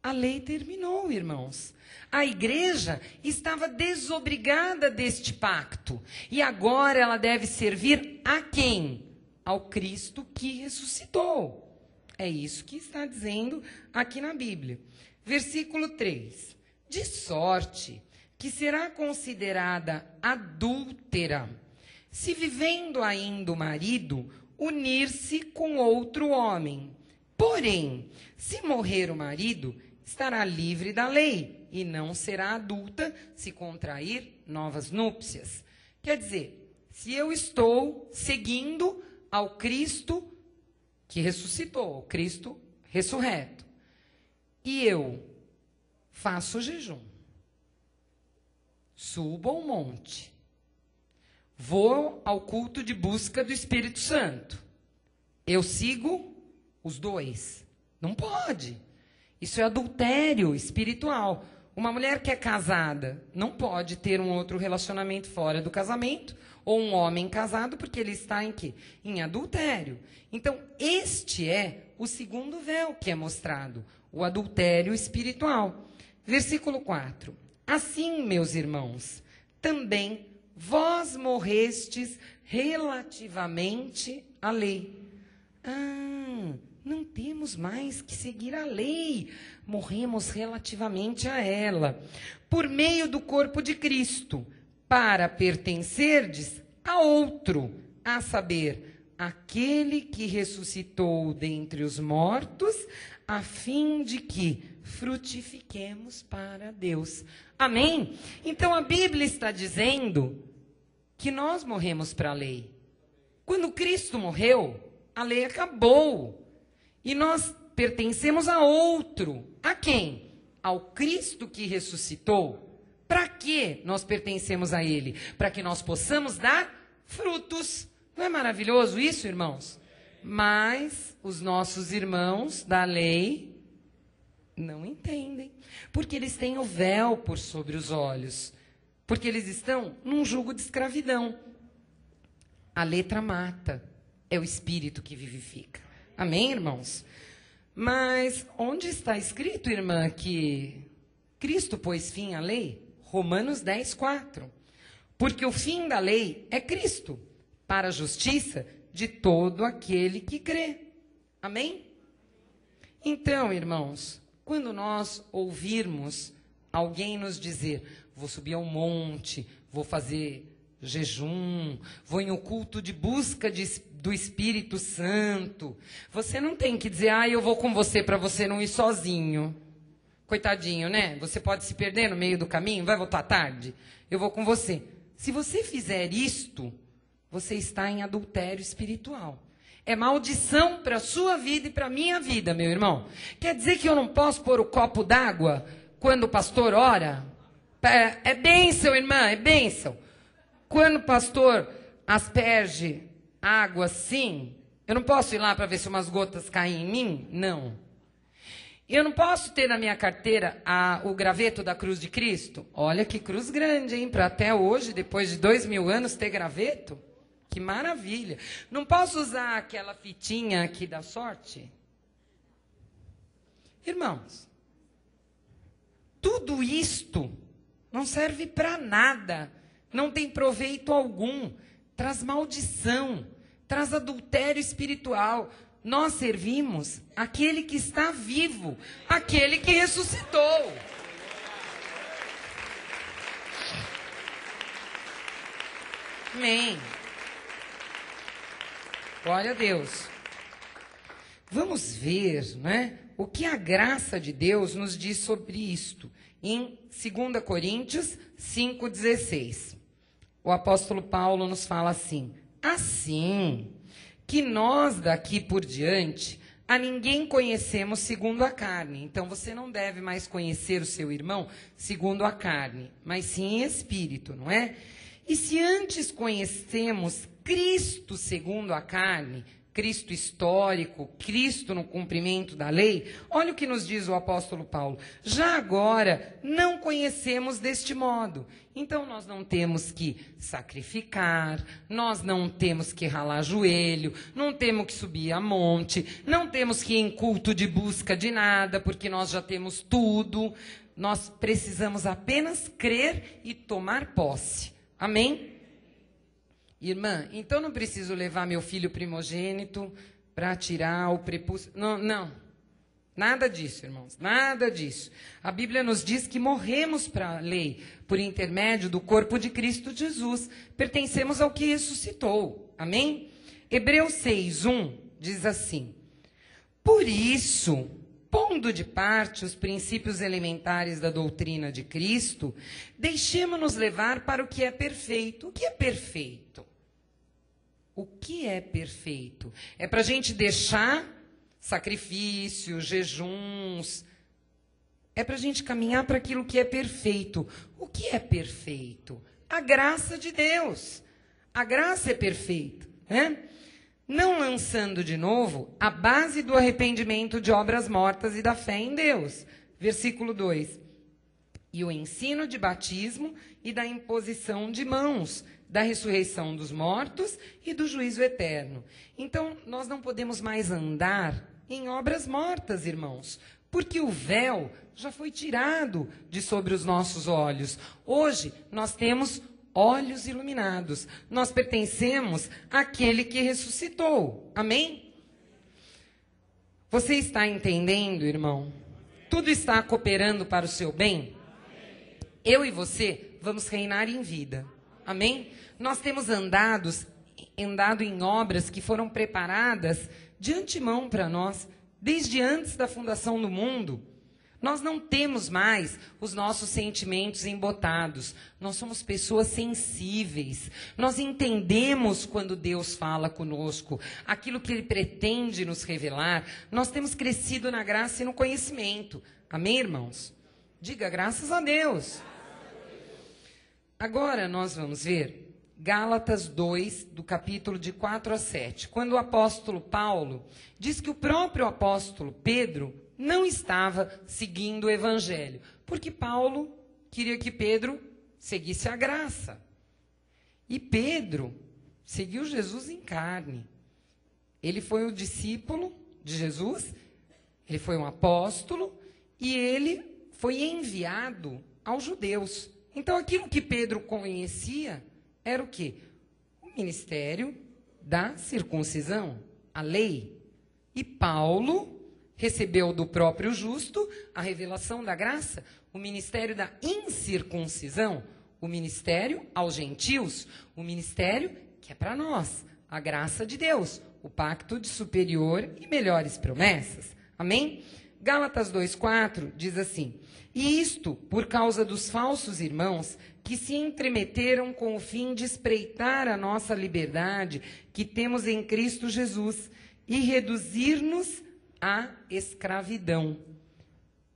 a lei terminou, irmãos. A igreja estava desobrigada deste pacto. E agora ela deve servir a quem? Ao Cristo que ressuscitou. É isso que está dizendo aqui na Bíblia. Versículo 3. De sorte que será considerada adúltera, se vivendo ainda o marido, unir-se com outro homem. Porém, se morrer o marido, estará livre da lei e não será adulta se contrair novas núpcias. Quer dizer, se eu estou seguindo ao Cristo que ressuscitou, ao Cristo ressurreto, e eu faço jejum, subo ao monte, vou ao culto de busca do Espírito Santo, eu sigo os dois. Não pode. Isso é adultério espiritual. Uma mulher que é casada não pode ter um outro relacionamento fora do casamento, ou um homem casado, porque ele está em quê? Em adultério. Então, este é o segundo véu que é mostrado, o adultério espiritual. Versículo 4. Assim, meus irmãos, também vós morrestes relativamente à lei. Não temos mais que seguir a lei, morremos relativamente a ela, por meio do corpo de Cristo, para pertencerdes a outro, a saber, aquele que ressuscitou dentre os mortos, a fim de que frutifiquemos para Deus. Amém? Então a Bíblia está dizendo que nós morremos para a lei. Quando Cristo morreu, a lei acabou. E nós pertencemos a outro. A quem? Ao Cristo que ressuscitou. Para que nós pertencemos a Ele? Para que nós possamos dar frutos. Não é maravilhoso isso, irmãos? Mas os nossos irmãos da lei não entendem. Porque eles têm o véu por sobre os olhos. Porque eles estão num jugo de escravidão. A letra mata. É o Espírito que vivifica. Amém, irmãos? Mas onde está escrito, irmã, que Cristo pôs fim à lei? Romanos 10, 4. Porque o fim da lei é Cristo, para a justiça de todo aquele que crê. Amém? Então, irmãos, quando nós ouvirmos alguém nos dizer, vou subir ao monte, vou fazer jejum, vou em um culto de busca do Espírito Santo, você não tem que dizer, eu vou com você para você não ir sozinho. Coitadinho, né? Você pode se perder no meio do caminho, vai voltar tarde? Eu vou com você. Se você fizer isto, você está em adultério espiritual. É maldição para a sua vida e para a minha vida, meu irmão. Quer dizer que eu não posso pôr o copo d'água quando o pastor ora? É bênção, irmã, é bênção. Quando o pastor asperge água assim, eu não posso ir lá para ver se umas gotas caem em mim? Não. Eu não posso ter na minha carteira o graveto da cruz de Cristo? Olha que cruz grande, hein? Para até hoje, depois de 2000 anos, ter graveto? Que maravilha. Não posso usar aquela fitinha aqui da sorte? Irmãos, tudo isto não serve para nada. Não tem proveito algum, traz maldição, traz adultério espiritual. Nós servimos aquele que está vivo, aquele que ressuscitou. Amém. Glória a Deus. Vamos ver, né, o que a graça de Deus nos diz sobre isto. Em 2 Coríntios 5,16. O apóstolo Paulo nos fala assim: assim que nós daqui por diante a ninguém conhecemos segundo a carne. Então você não deve mais conhecer o seu irmão segundo a carne, mas sim em espírito, não é? E se antes conhecemos Cristo segundo a carne, Cristo histórico, Cristo no cumprimento da lei, olha o que nos diz o apóstolo Paulo. Já agora não conhecemos deste modo. Então nós não temos que sacrificar, nós não temos que ralar joelho, não temos que subir a monte, não temos que ir em culto de busca de nada, porque nós já temos tudo. Nós precisamos apenas crer e tomar posse. Amém? Irmã, então não preciso levar meu filho primogênito para tirar o prepúcio. Não, não. Nada disso, irmãos. Nada disso. A Bíblia nos diz que morremos para a lei por intermédio do corpo de Cristo Jesus. Pertencemos ao que ressuscitou. Amém? Hebreus 6:1 diz assim: por isso, pondo de parte os princípios elementares da doutrina de Cristo, deixemo-nos levar para o que é perfeito. O que é perfeito? O que é perfeito? É para a gente deixar sacrifícios, jejuns. É para a gente caminhar para aquilo que é perfeito. O que é perfeito? A graça de Deus. A graça é perfeita, né? Não lançando de novo a base do arrependimento de obras mortas e da fé em Deus. Versículo 2. E o ensino de batismo e da imposição de mãos, da ressurreição dos mortos e do juízo eterno. Então, nós não podemos mais andar em obras mortas, irmãos, porque o véu já foi tirado de sobre os nossos olhos. Hoje, nós temos olhos iluminados. Nós pertencemos àquele que ressuscitou. Amém? Você está entendendo, irmão? Tudo está cooperando para o seu bem? Eu e você vamos reinar em vida. Amém? Nós temos andado em obras que foram preparadas de antemão para nós, desde antes da fundação do mundo. Nós não temos mais os nossos sentimentos embotados. Nós somos pessoas sensíveis. Nós entendemos quando Deus fala conosco, aquilo que Ele pretende nos revelar. Nós temos crescido na graça e no conhecimento. Amém, irmãos? Diga graças a Deus. Agora nós vamos ver Gálatas 2, do capítulo de 4 a 7. Quando o apóstolo Paulo diz que o próprio apóstolo Pedro não estava seguindo o evangelho, porque Paulo queria que Pedro seguisse a graça. E Pedro seguiu Jesus em carne. Ele foi o discípulo de Jesus, ele foi um apóstolo e ele foi enviado aos judeus. Então, aquilo que Pedro conhecia era o quê? O ministério da circuncisão, a lei. E Paulo recebeu do próprio justo a revelação da graça, o ministério da incircuncisão, o ministério aos gentios, o ministério que é para nós, a graça de Deus, o pacto de superior e melhores promessas. Amém? Gálatas 2,4 diz assim: e isto por causa dos falsos irmãos que se entremeteram com o fim de espreitar a nossa liberdade que temos em Cristo Jesus e reduzir-nos à escravidão.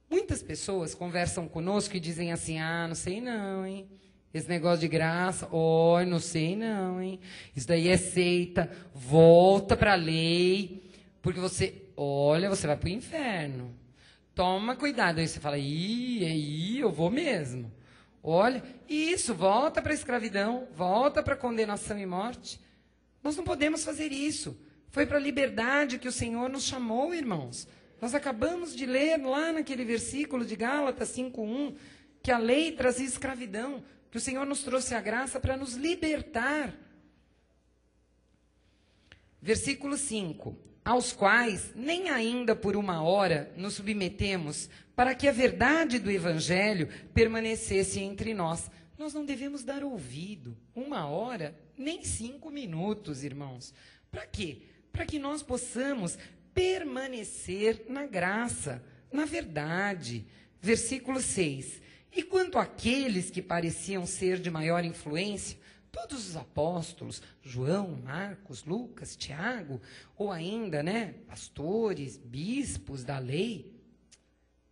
Muitas pessoas conversam conosco e dizem assim: ah, não sei não, hein? Esse negócio de graça, não sei não, hein? Isso daí é seita, volta para a lei, porque você vai para o inferno. Toma cuidado. Aí você fala: eu vou mesmo. Olha, isso, volta para a escravidão, volta para a condenação e morte. Nós não podemos fazer isso. Foi para a liberdade que o Senhor nos chamou, irmãos. Nós acabamos de ler lá naquele versículo de Gálatas 5:1, que a lei trazia escravidão, que o Senhor nos trouxe a graça para nos libertar. Versículo 5. Aos quais nem ainda por uma hora nos submetemos, para que a verdade do Evangelho permanecesse entre nós. nós não devemos dar ouvido 1 hora, nem 5 minutos, irmãos. Para quê? Para que nós possamos permanecer na graça, na verdade. Versículo 6. E quanto àqueles que pareciam ser de maior influência, todos os apóstolos, João, Marcos, Lucas, Tiago, ou ainda, pastores, bispos da lei,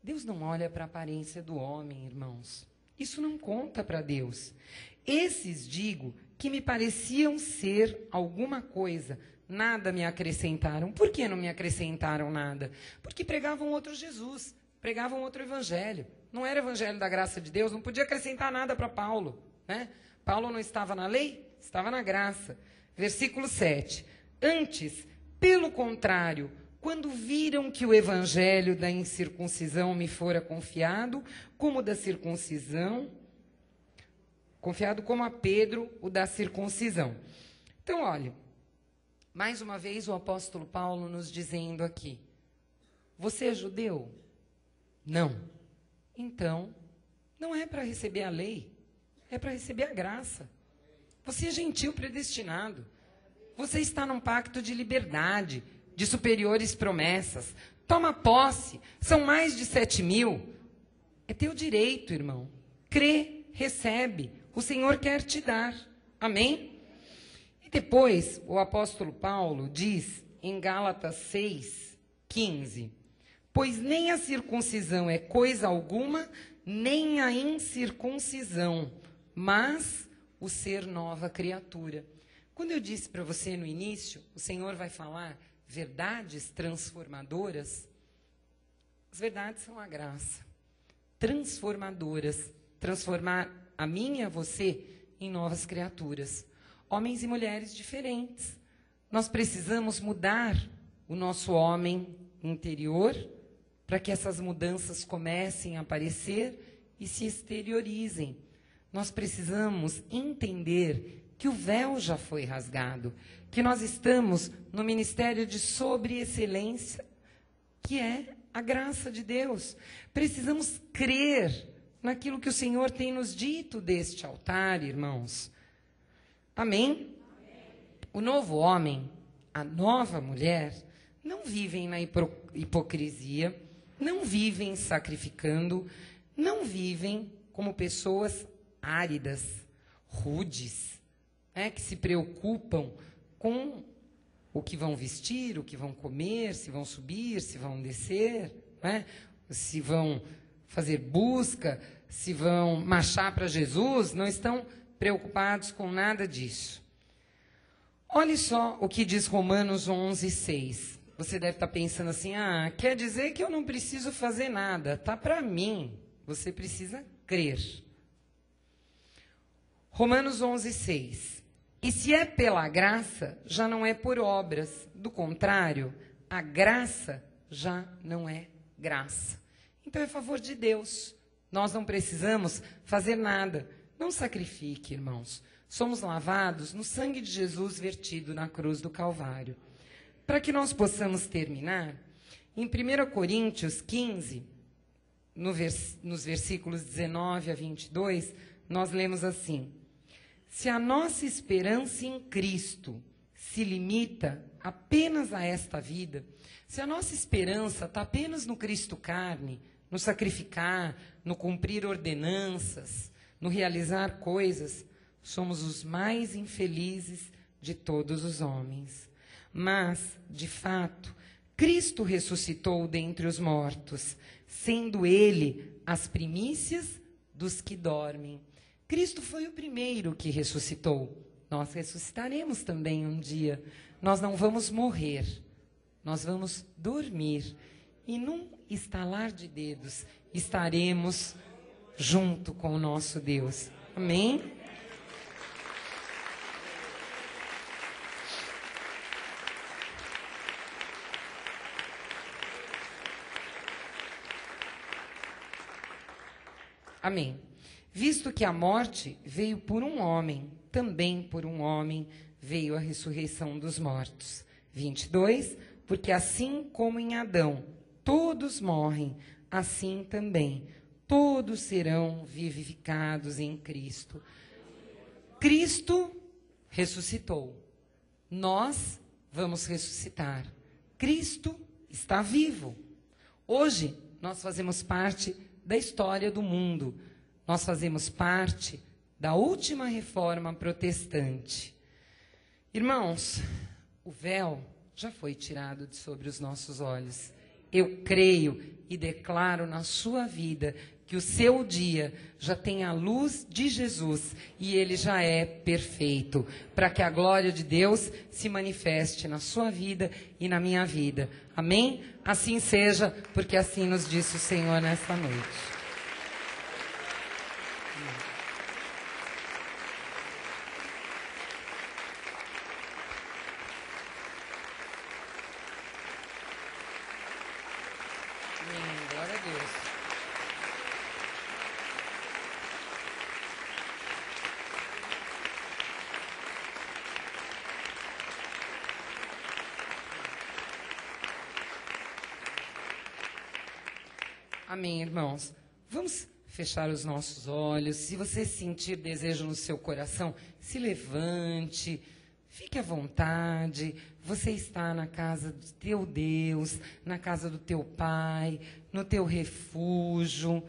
Deus não olha para a aparência do homem, irmãos. Isso não conta para Deus. Esses, digo, que me pareciam ser alguma coisa, nada me acrescentaram. Por que não me acrescentaram nada? Porque pregavam outro Jesus, pregavam outro evangelho. Não era evangelho da graça de Deus, não podia acrescentar nada para Paulo, Paulo não estava na lei, estava na graça. Versículo 7. Antes, pelo contrário, quando viram que o evangelho da incircuncisão me fora confiado, como da circuncisão, confiado como a Pedro o da circuncisão. Então, olha, mais uma vez o apóstolo Paulo nos dizendo aqui, você é judeu? Não. Então, não é para receber a lei, é para receber a graça. Você é gentil predestinado. Você está num pacto de liberdade, de superiores promessas. Toma posse. São mais de 7.000. É teu direito, irmão. Crê, recebe. O Senhor quer te dar. Amém? E depois, o apóstolo Paulo diz em Gálatas 6:15, pois nem a circuncisão é coisa alguma, nem a incircuncisão, mas o ser nova criatura. Quando eu disse para você no início, o Senhor vai falar verdades transformadoras. As verdades são a graça. Transformadoras. Transformar a mim e a você em novas criaturas. Homens e mulheres diferentes. Nós precisamos mudar o nosso homem interior para que essas mudanças comecem a aparecer e se exteriorizem. Nós precisamos entender que o véu já foi rasgado, que nós estamos no ministério de sobreexcelência, que é a graça de Deus. Precisamos crer naquilo que o Senhor tem nos dito deste altar, irmãos. Amém? O novo homem, a nova mulher, não vivem na hipocrisia, não vivem sacrificando, não vivem como pessoas áridas, rudes, que se preocupam com o que vão vestir, o que vão comer, se vão subir, se vão descer, se vão fazer busca, se vão marchar para Jesus, não estão preocupados com nada disso. Olhe só o que diz Romanos 11:6. Você deve estar pensando assim, quer dizer que eu não preciso fazer nada, tá para mim. Você precisa crer. Romanos 11:6. E se é pela graça, já não é por obras. Do contrário, a graça já não é graça. Então é favor de Deus. Nós não precisamos fazer nada. Não sacrifique, irmãos. Somos lavados no sangue de Jesus vertido na cruz do Calvário. Para que nós possamos terminar, em 1 Coríntios 15, nos versículos 19 a 22, nós lemos assim: se a nossa esperança em Cristo se limita apenas a esta vida, se a nossa esperança está apenas no Cristo carne, no sacrificar, no cumprir ordenanças, no realizar coisas, somos os mais infelizes de todos os homens. Mas, de fato, Cristo ressuscitou dentre os mortos, sendo Ele as primícias dos que dormem. Cristo foi o primeiro que ressuscitou. Nós ressuscitaremos também um dia. Nós não vamos morrer, nós vamos dormir. E num estalar de dedos, estaremos junto com o nosso Deus. Amém? Amém. Visto que a morte veio por um homem, também por um homem veio a ressurreição dos mortos. 22, porque assim como em Adão todos morrem, assim também todos serão vivificados em Cristo. Cristo ressuscitou. Nós vamos ressuscitar. Cristo está vivo. Hoje, nós fazemos parte da história do mundo. Nós fazemos parte da última reforma protestante. Irmãos, o véu já foi tirado de sobre os nossos olhos. Eu creio e declaro na sua vida que o seu dia já tem a luz de Jesus e ele já é perfeito, para que a glória de Deus se manifeste na sua vida e na minha vida. Amém? Assim seja, porque assim nos disse o Senhor nesta noite. Glória a Deus. Amém, irmãos. Vamos fechar os nossos olhos. Se você sentir desejo no seu coração, se levante, fique à vontade. Você está na casa do teu Deus, na casa do teu Pai, no teu refúgio.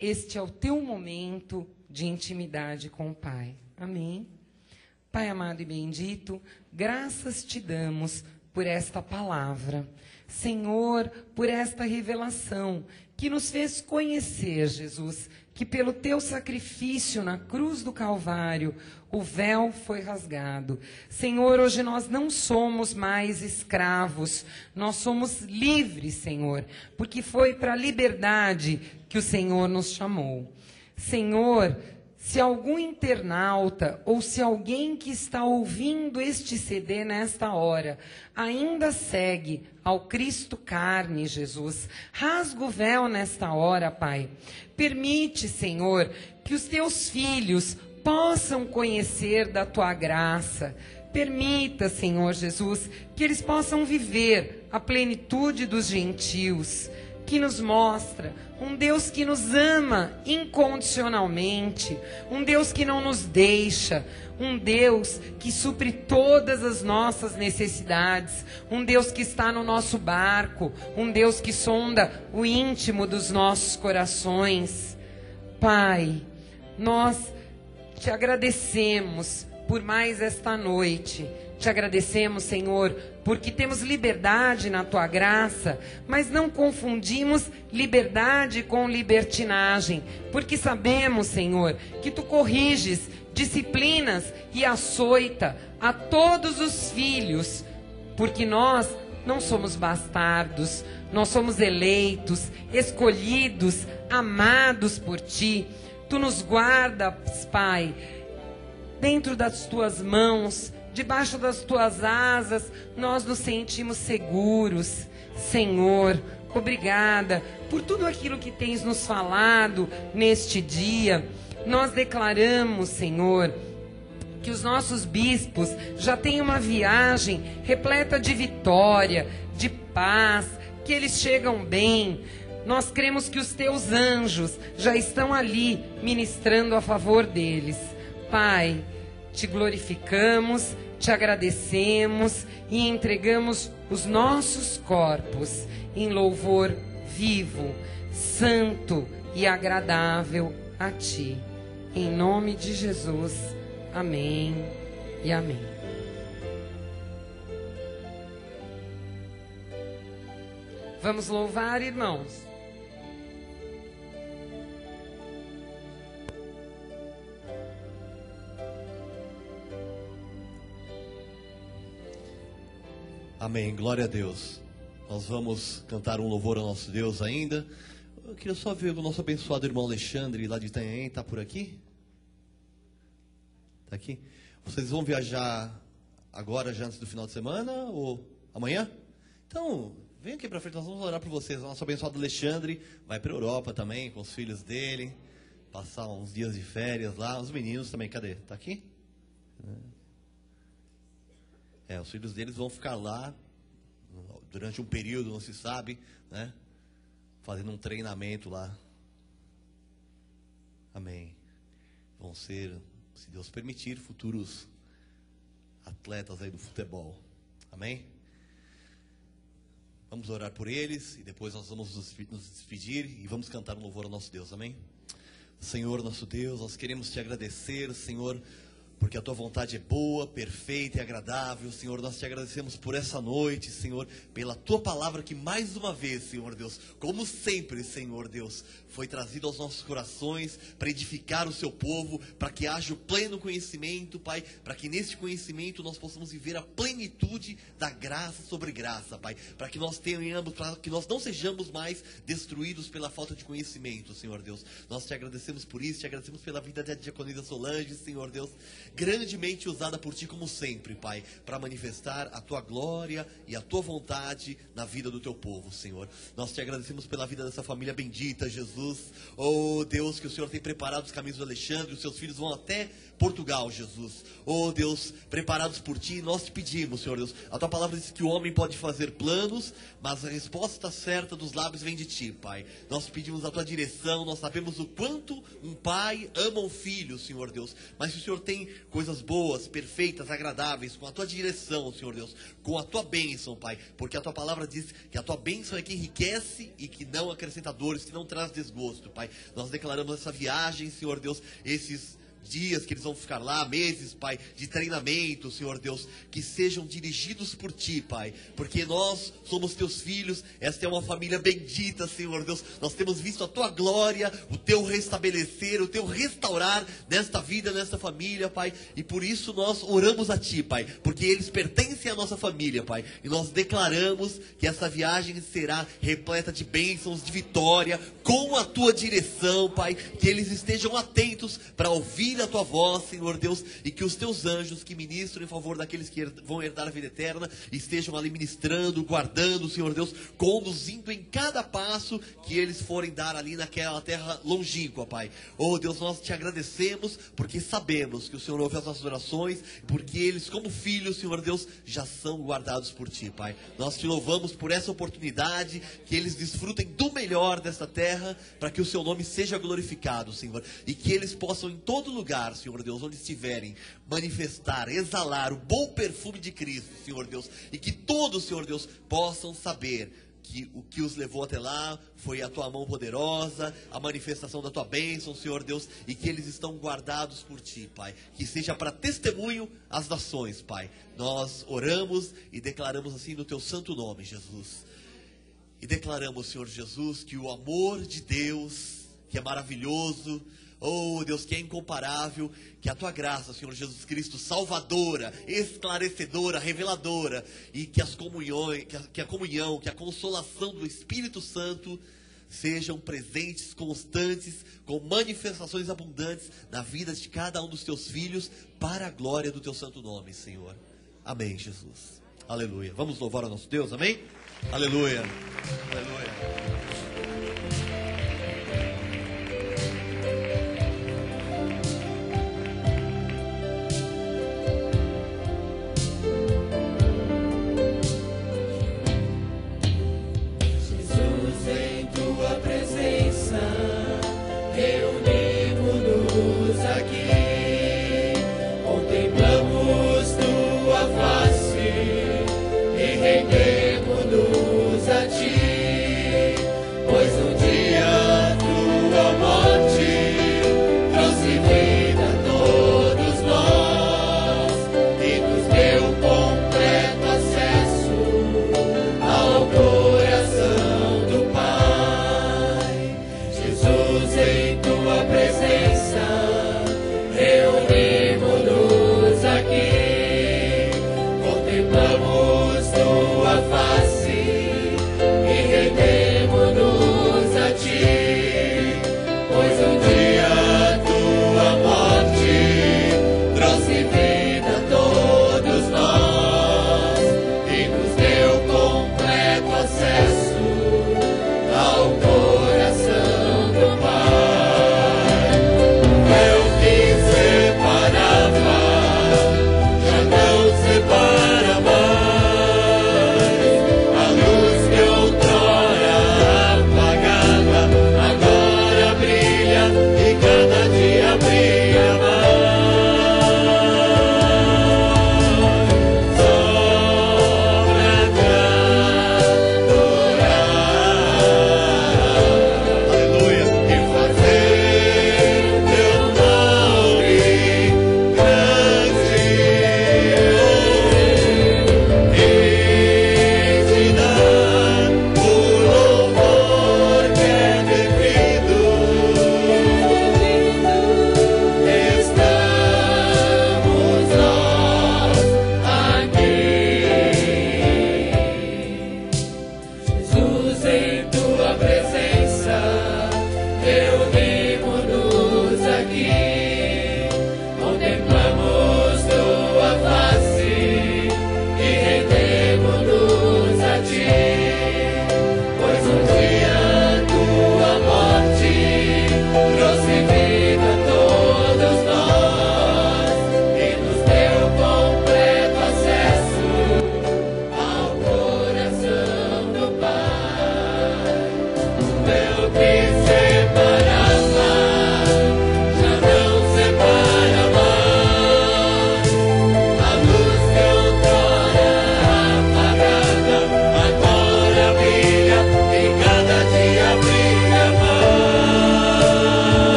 Este é o teu momento de intimidade com o Pai. Amém? Pai amado e bendito, graças te damos por esta palavra. Senhor, por esta revelação que nos fez conhecer, Jesus, que pelo teu sacrifício na cruz do Calvário, o véu foi rasgado. Senhor, hoje nós não somos mais escravos, nós somos livres, Senhor, porque foi para a liberdade que o Senhor nos chamou. Senhor, se algum internauta ou se alguém que está ouvindo este CD nesta hora ainda segue ao Cristo carne, Jesus, rasga o véu nesta hora, Pai. Permite, Senhor, que os teus filhos possam conhecer da tua graça. Permita, Senhor Jesus, que eles possam viver a plenitude dos gentios, que nos mostra um Deus que nos ama incondicionalmente, um Deus que não nos deixa, um Deus que supre todas as nossas necessidades, um Deus que está no nosso barco, um Deus que sonda o íntimo dos nossos corações. Pai, nós te agradecemos por mais esta noite. Te agradecemos, Senhor, porque temos liberdade na tua graça, mas não confundimos liberdade com libertinagem, porque sabemos, Senhor, que tu corriges, disciplinas e açoita a todos os filhos, porque nós não somos bastardos, nós somos eleitos, escolhidos, amados por ti. Tu nos guardas, Pai, dentro das tuas mãos, debaixo das tuas asas, nós nos sentimos seguros. Senhor, obrigada por tudo aquilo que tens nos falado neste dia. Nós declaramos, Senhor, que os nossos bispos já têm uma viagem repleta de vitória, de paz, que eles chegam bem. Nós cremos que os teus anjos já estão ali ministrando a favor deles. Pai, te glorificamos, te agradecemos e entregamos os nossos corpos em louvor vivo, santo e agradável a ti. Em nome de Jesus, amém e amém. Vamos louvar, irmãos. Amém, glória a Deus. Nós vamos cantar um louvor ao nosso Deus ainda. Eu queria só ver o nosso abençoado irmão Alexandre, lá de Itanhaém, está por aqui? Está aqui? Vocês vão viajar agora, já antes do final de semana, ou amanhã? Então, vem aqui para frente, nós vamos orar por vocês. O nosso abençoado Alexandre vai para a Europa também, com os filhos dele, passar uns dias de férias lá. Os meninos também, cadê? Está aqui? Os filhos deles vão ficar lá durante um período, não se sabe, né? Fazendo um treinamento lá Amém. Vão ser, se Deus permitir, futuros atletas aí do futebol. Amém? Vamos orar por eles e depois nós vamos nos despedir e vamos cantar um louvor ao nosso Deus. Amém? Senhor nosso Deus, nós queremos te agradecer, Senhor, porque a tua vontade é boa, perfeita e agradável. Senhor, nós te agradecemos por essa noite, Senhor, pela tua palavra que mais uma vez, Senhor Deus, como sempre, Senhor Deus, foi trazida aos nossos corações para edificar o seu povo, para que haja o pleno conhecimento, Pai, para que neste conhecimento nós possamos viver a plenitude da graça sobre graça, Pai, para que nós tenhamos, para que nós não sejamos mais destruídos pela falta de conhecimento, Senhor Deus. Nós te agradecemos por isso, te agradecemos pela vida da diaconisa Solange, Senhor Deus, grandemente usada por ti como sempre, Pai, para manifestar a tua glória e a tua vontade na vida do teu povo, Senhor. Nós te agradecemos pela vida dessa família bendita, Jesus. Oh Deus, que o Senhor tem preparado os caminhos do Alexandre, os seus filhos vão até Portugal, Jesus. Oh Deus, preparados por ti, nós te pedimos, Senhor Deus. A tua palavra diz que o homem pode fazer planos, mas a resposta certa dos lábios vem de ti, Pai. Nós pedimos a tua direção, nós sabemos o quanto um pai ama um filho, Senhor Deus. Mas se o Senhor tem coisas boas, perfeitas, agradáveis, com a tua direção, Senhor Deus, com a tua bênção, Pai, porque a tua palavra diz que a tua bênção é que enriquece e que não acrescenta dores, que não traz desgosto, Pai. Nós declaramos essa viagem, Senhor Deus, esses dias que eles vão ficar lá, meses, Pai, de treinamento, Senhor Deus, que sejam dirigidos por ti, Pai, porque nós somos teus filhos, esta é uma família bendita, Senhor Deus, nós temos visto a tua glória, o teu restabelecer, o teu restaurar nesta vida, nesta família, Pai, e por isso nós oramos a ti, Pai, porque eles pertencem à nossa família, Pai, e nós declaramos que essa viagem será repleta de bênçãos, de vitória, com a tua direção, Pai, que eles estejam atentos para ouvir a tua voz, Senhor Deus, e que os teus anjos que ministram em favor daqueles que vão herdar a vida eterna, estejam ali ministrando, guardando, Senhor Deus, conduzindo em cada passo que eles forem dar ali naquela terra longínqua, Pai. Oh Deus, nós te agradecemos, porque sabemos que o Senhor ouve as nossas orações, porque eles, como filhos, Senhor Deus, já são guardados por ti, Pai. Nós te louvamos por essa oportunidade, que eles desfrutem do melhor desta terra, para que o seu nome seja glorificado, Senhor, e que eles possam em todo lugar, Senhor Deus, onde estiverem, manifestar, exalar o bom perfume de Cristo, Senhor Deus, e que todos, Senhor Deus, possam saber que o que os levou até lá foi a tua mão poderosa, a manifestação da tua bênção, Senhor Deus, e que eles estão guardados por ti, Pai, que seja para testemunho às nações, Pai. Nós oramos e declaramos assim no teu santo nome, Jesus, e declaramos, Senhor Jesus, que o amor de Deus, que é maravilhoso, oh Deus, que é incomparável, que a tua graça, Senhor Jesus Cristo, salvadora, esclarecedora, reveladora, e que as comunhões, que a comunhão, que a consolação do Espírito Santo sejam presentes, constantes, com manifestações abundantes na vida de cada um dos teus filhos, para a glória do teu santo nome, Senhor. Amém, Jesus. Aleluia. Vamos louvar ao nosso Deus, amém? Aleluia. Aleluia.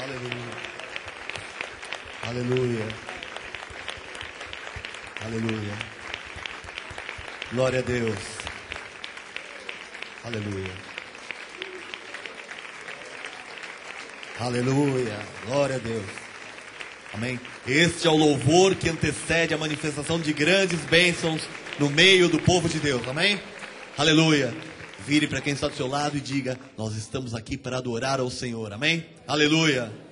Aleluia. Aleluia. Aleluia. Glória a Deus. Aleluia. Aleluia. Glória a Deus. Amém. Este é o louvor que antecede a manifestação de grandes bênçãos no meio do povo de Deus. Amém. Aleluia. Vire para quem está do seu lado e diga: nós estamos aqui para adorar ao Senhor. Amém. Aleluia.